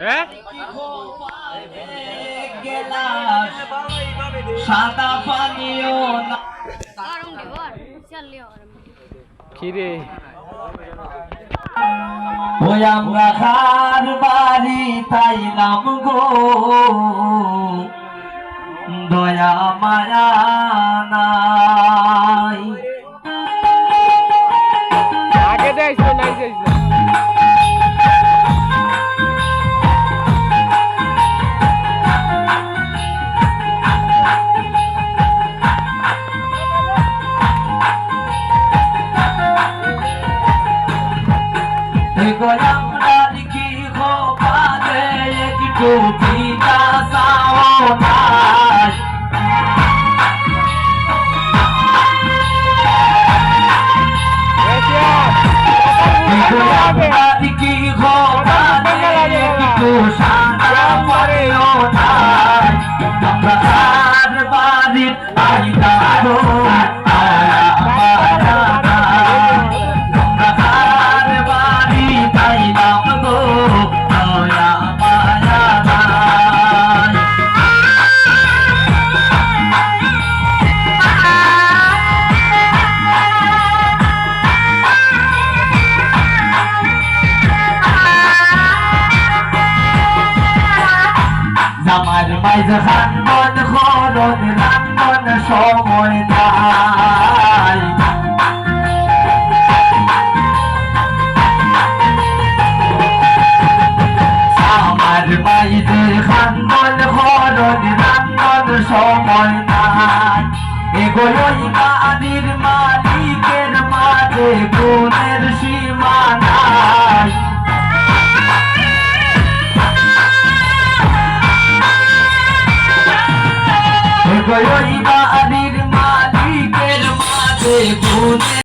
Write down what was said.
হ্যাঁ সাদা পানিও না খিরে ওই আমরা খার বাড়ি তাইলাম গো দয়া মায়া নাই আগে যাইছো নাই যাইছো গোলামদার কি খোপালে একটু পিতা চাও নাই গোলামদার কি খোপালে একটু সাদা পরেও নাই আমরা তার বাড়ির আইনা গো আমার মাইজ খানবন খরণ রান্ধন সময় নাই আমার মাইজ খানবন খরণ রান্ধন সময় নাই এগোই বাড়ির মালিকের মাঝে গুণের সীমা নাই ওই